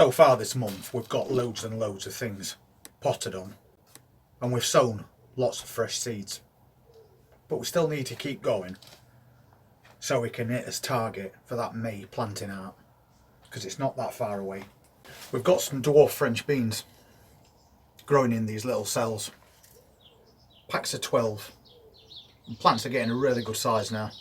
So far this month we've got loads and loads of things potted on, and we've sown lots of fresh seeds, but we still need to keep going so we can hit this target for that May planting out, because it's not that far away. We've got some dwarf French beans growing in these little cells, packs of 12, and plants are getting a really good size now.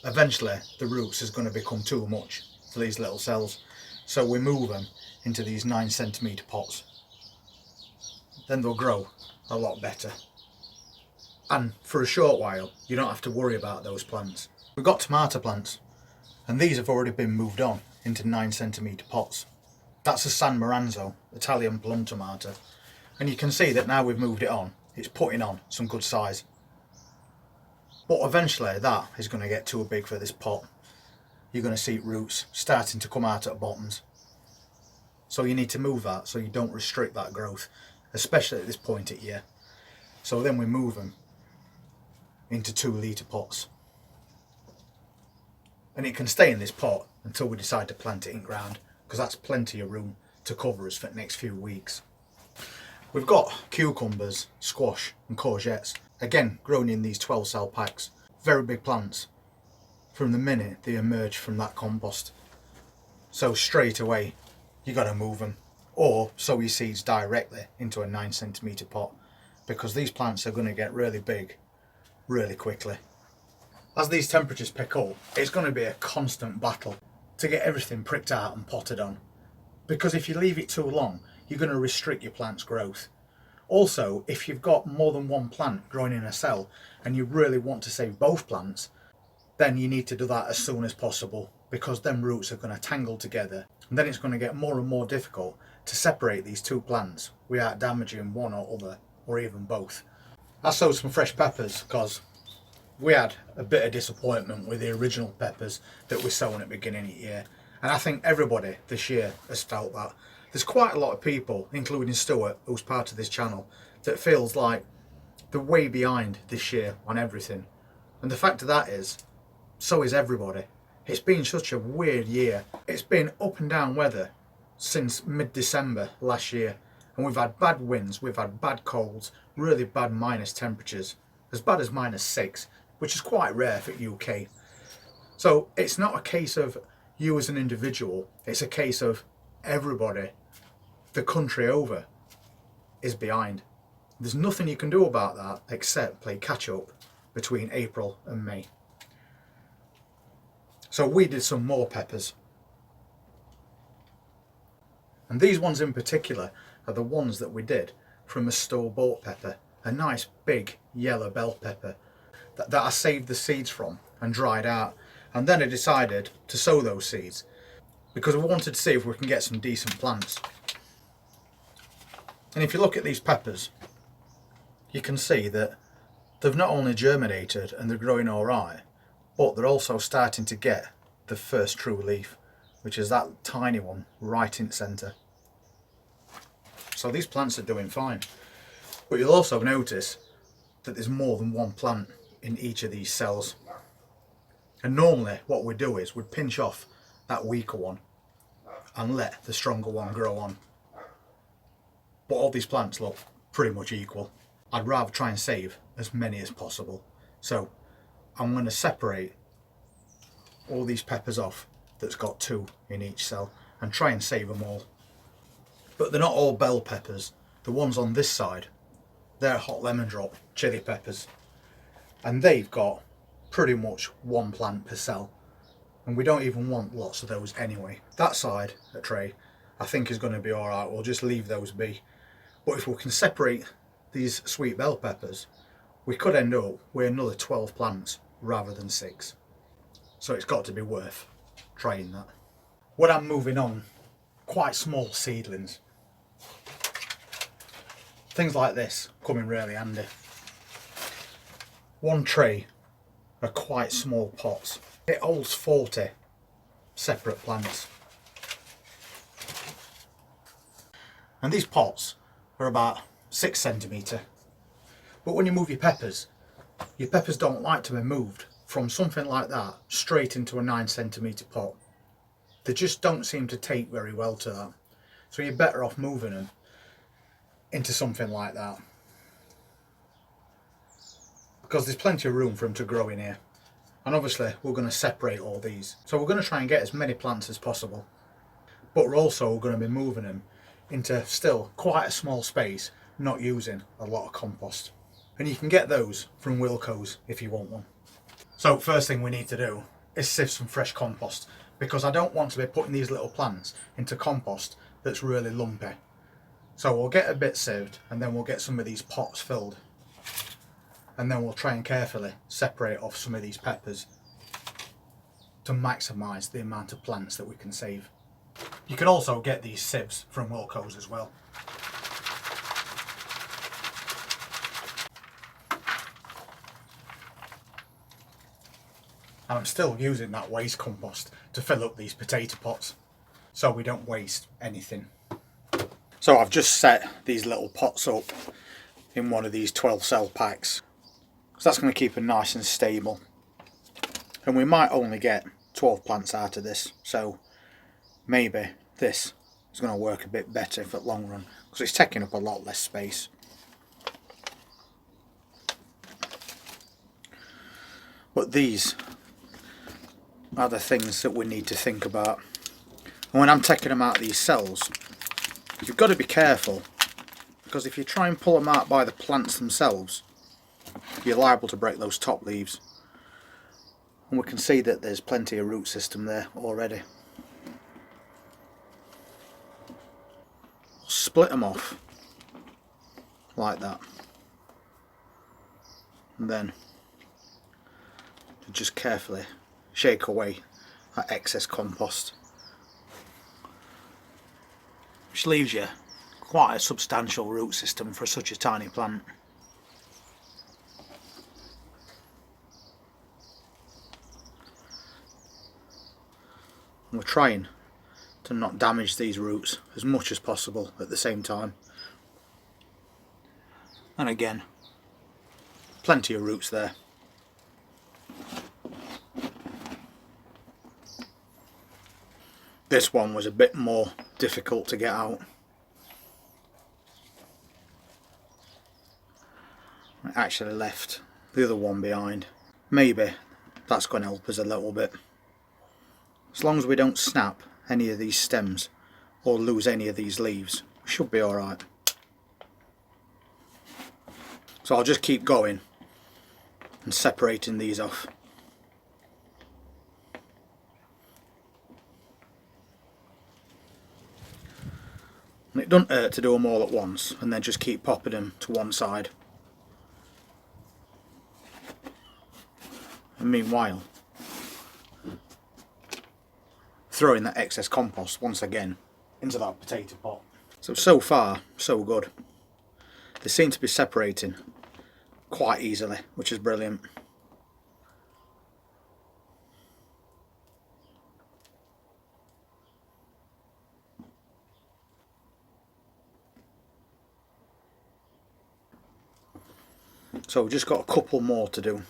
Eventually the roots is going to become too much for these little cells, so we move them into these 9cm pots. Then they'll grow a lot better, and for a short while you don't have to worry about those plants. We've got tomato plants, and these have already been moved on into 9cm pots. That's a San Maranzo Italian plum tomato, and you can see that now we've moved it on, it's putting on some good size. But eventually that is going to get too big for this pot. You're going to see roots starting to come out at the bottoms. So you need to move that so you don't restrict that growth, especially at this point of year. So then we move them into 2-litre pots. And it can stay in this pot until we decide to plant it in ground, because that's plenty of room to cover us for the next few weeks. We've got cucumbers, squash and courgettes, again grown in these 12 cell packs. Very big plants from the minute they emerge from that compost. So straight away you got to move them, or sow your seeds directly into a 9cm pot, because these plants are going to get really big really quickly. As these temperatures pick up, it's going to be a constant battle to get everything pricked out and potted on, because if you leave it too long you're going to restrict your plant's growth. Also, if you've got more than one plant growing in a cell and you really want to save both plants, then you need to do that as soon as possible, because them roots are going to tangle together, and then it's going to get more and more difficult to separate these two plants without damaging one or other, or even both. I sowed some fresh peppers because we had a bit of disappointment with the original peppers that we sown at the beginning of the year, and I think everybody this year has felt that. There's quite a lot of people, including Stuart, who's part of this channel, that feels like they're way behind this year on everything, and the fact of that is, so is everybody. It's been such a weird year. It's been up and down weather since mid-December last year, and we've had bad winds, we've had bad colds, really bad minus temperatures, as bad as -6, which is quite rare for UK. So it's not a case of you as an individual, it's a case of everybody, the country over, is behind. There's nothing you can do about that except play catch up between April and May. So we did some more peppers, and these ones in particular are the ones that we did from a store-bought pepper, a nice big yellow bell pepper that I saved the seeds from and dried out, and then I decided to sow those seeds because we wanted to see if we can get some decent plants. And if you look at these peppers, you can see that they've not only germinated and they're growing alright, but they're also starting to get the first true leaf, which is that tiny one right in the centre. So these plants are doing fine. But you'll also notice that there's more than one plant in each of these cells. And normally what we do is we'd pinch off that weaker one and let the stronger one grow on. But all these plants look pretty much equal. I'd rather try and save as many as possible. So I'm going to separate all these peppers off that's got 2 in each cell and try and save them all. But they're not all bell peppers. The ones on this side, they're hot lemon drop chili peppers, and they've got pretty much one plant per cell, and we don't even want lots of those anyway. That side, a tray, I think is going to be alright. We'll just leave those be. But if we can separate these sweet bell peppers, we could end up with another 12 plants rather than 6. So it's got to be worth trying that. When I'm moving on, quite small seedlings, things like this come in really handy. One tray are quite small pots. It holds 40 separate plants. And these pots are about 6cm. But when you move your peppers don't like to be moved from something like that straight into a 9cm pot. They just don't seem to take very well to that. So you're better off moving them into something like that, because there's plenty of room for them to grow in here. And obviously we're going to separate all these, so we're going to try and get as many plants as possible, but we're also going to be moving them into still quite a small space, not using a lot of compost. And you can get those from Wilco's if you want one. So first thing we need to do is sieve some fresh compost, because I don't want to be putting these little plants into compost that's really lumpy. So we'll get a bit sieved, and then we'll get some of these pots filled, and then we'll try and carefully separate off some of these peppers to maximise the amount of plants that we can save. You can also get these sieves from Wilco's as well. And I'm still using that waste compost to fill up these potato pots, so we don't waste anything. So I've just set these little pots up in one of these 12 cell packs, so that's going to keep them nice and stable. And we might only get 12 plants out of this, so maybe this is going to work a bit better for the long run, because it's taking up a lot less space. But these are the things that we need to think about. And when I'm taking them out of these cells, you've got to be careful, because if you try and pull them out by the plants themselves, you're liable to break those top leaves. And we can see that there's plenty of root system there already. Split them off like that, and then just carefully shake away that excess compost, which leaves you quite a substantial root system for such a tiny plant. And we're trying to not damage these roots as much as possible at the same time. And again, plenty of roots there. This one was a bit more difficult to get out. I actually left the other one behind. Maybe that's going to help us a little bit. As long as we don't snap any of these stems or lose any of these leaves, we should be alright. So I'll just keep going and separating these off. And it doesn't hurt to do them all at once and then just keep popping them to one side. And meanwhile, throwing that excess compost once again into that potato pot. So far, so good. They seem to be separating quite easily, which is brilliant. So we've just got a couple more to do.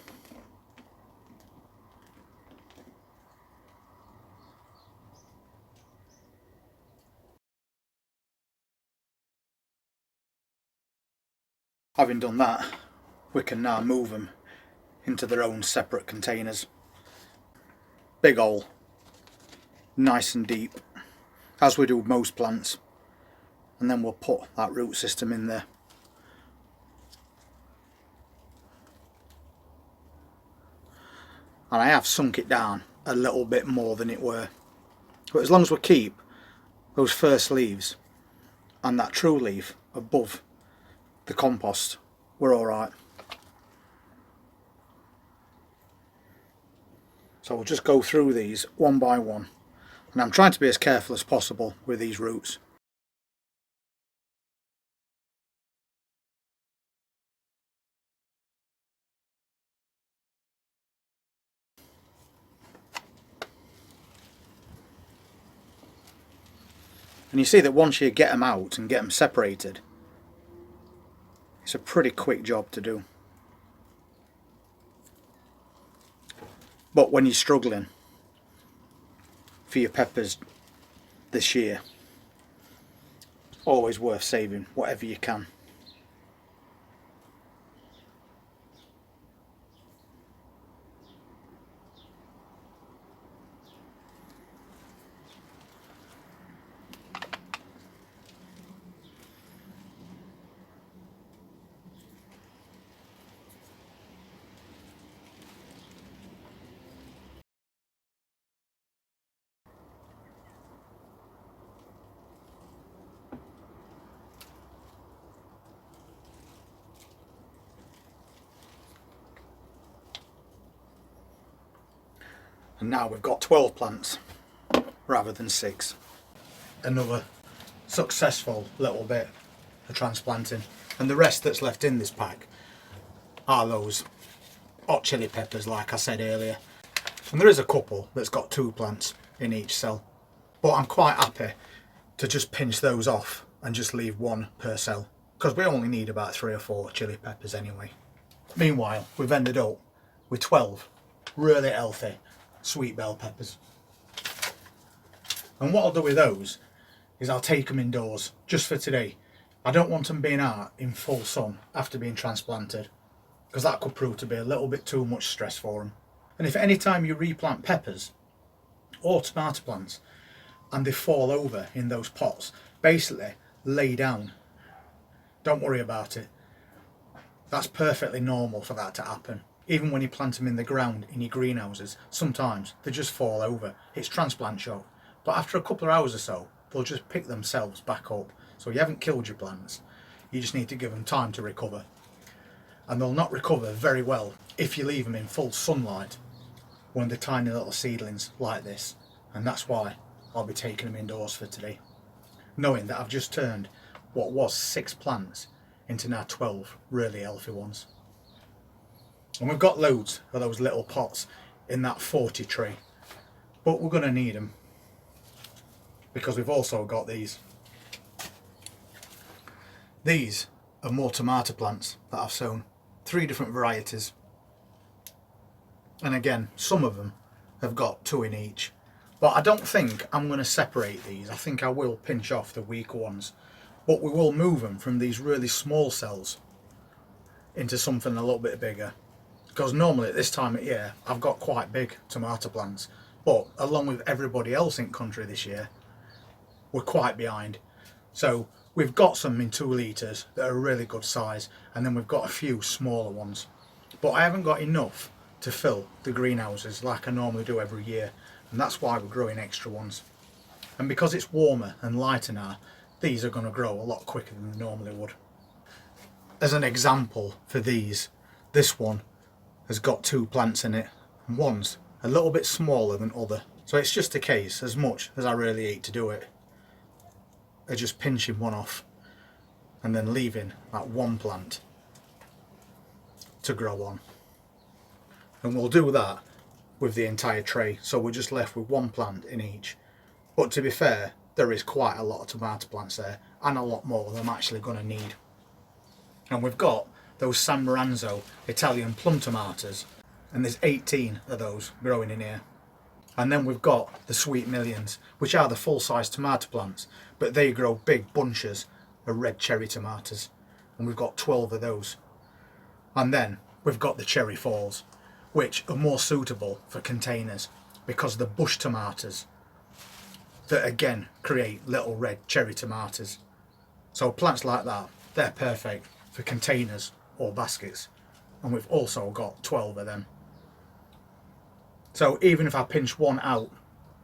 Having done that, we can now move them into their own separate containers. Big hole, nice and deep, as we do with most plants, and then we'll put that root system in there. And I have sunk it down a little bit more than it were, but as long as we keep those first leaves and that true leaf above the compost, we're alright. So we'll just go through these one by one, and I'm trying to be as careful as possible with these roots. And you see that once you get them out and get them separated, it's a pretty quick job to do. But when you're struggling for your peppers this year, Always worth saving whatever you can. And now we've got 12 plants rather than 6. Another successful little bit of transplanting. And the rest that's left in this pack are those hot chili peppers, like I said earlier. And there is a couple that's got 2 plants in each cell. But I'm quite happy to just pinch those off and just leave 1 per cell, because we only need about 3 or 4 chili peppers anyway. Meanwhile, we've ended up with 12 really healthy sweet bell peppers. And what I'll do with those is I'll take them indoors just for today. I don't want them being out in full sun after being transplanted, because that could prove to be a little bit too much stress for them. And if any time you replant peppers or tomato plants and they fall over in those pots, basically lay down. Don't worry about it. That's perfectly normal for that to happen. Even when you plant them in the ground in your greenhouses, sometimes they just fall over. It's transplant shock. But after a couple of hours or so, they'll just pick themselves back up. So you haven't killed your plants. You just need to give them time to recover. And they'll not recover very well if you leave them in full sunlight when they're tiny little seedlings like this. And that's why I'll be taking them indoors for today, knowing that I've just turned what was 6 plants into now 12 really healthy ones. And we've got loads of those little pots in that 40 tray, but we're going to need them because we've also got these. These are more tomato plants that I've sown, 3 different varieties. And again, some of them have got 2 in each. But I don't think I'm going to separate these. I think I will pinch off the weaker ones. But we will move them from these really small cells into something a little bit bigger. Because normally at this time of year, I've got quite big tomato plants. But along with everybody else in country this year, we're quite behind. So we've got some in 2 litres that are really good size. And then we've got a few smaller ones. But I haven't got enough to fill the greenhouses like I normally do every year. And that's why we're growing extra ones. And because it's warmer and lighter now, these are going to grow a lot quicker than they normally would. As an example for these, this one has got 2 plants in it, and one's a little bit smaller than other. So it's just a case, as much as I really hate to do it, of just pinching one off and then leaving that 1 plant to grow on. And we'll do that with the entire tray, so we're just left with 1 plant in each. But to be fair, there is quite a lot of tomato plants there, and a lot more than I'm actually going to need. And we've got those San Maranzo Italian plum tomatoes, and there's 18 of those growing in here. And then we've got the Sweet Millions, which are the full-size tomato plants, but they grow big bunches of red cherry tomatoes, and we've got 12 of those. And then we've got the Cherry Falls, which are more suitable for containers because the bush tomatoes that again create little red cherry tomatoes. So plants like that, they're perfect for containers or baskets, and we've also got 12 of them. So even if I pinch 1 out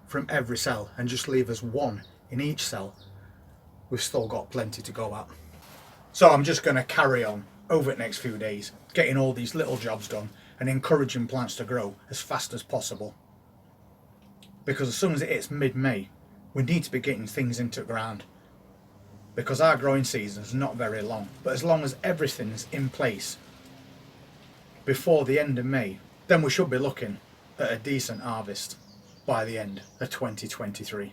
from every cell and just leave us 1 in each cell, we've still got plenty to go at. So I'm just going to carry on over the next few days, getting all these little jobs done and encouraging plants to grow as fast as possible. Because as soon as it hits mid-May, we need to be getting things into the ground. Because our growing season is not very long, but as long as everything's in place before the end of May, then we should be looking at a decent harvest by the end of 2023.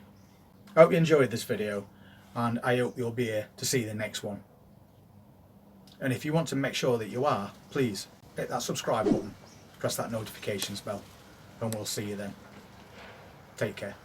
I hope you enjoyed this video, and I hope you'll be here to see the next one. And if you want to make sure that you are, please hit that subscribe button, press that notifications bell, and we'll see you then. Take care.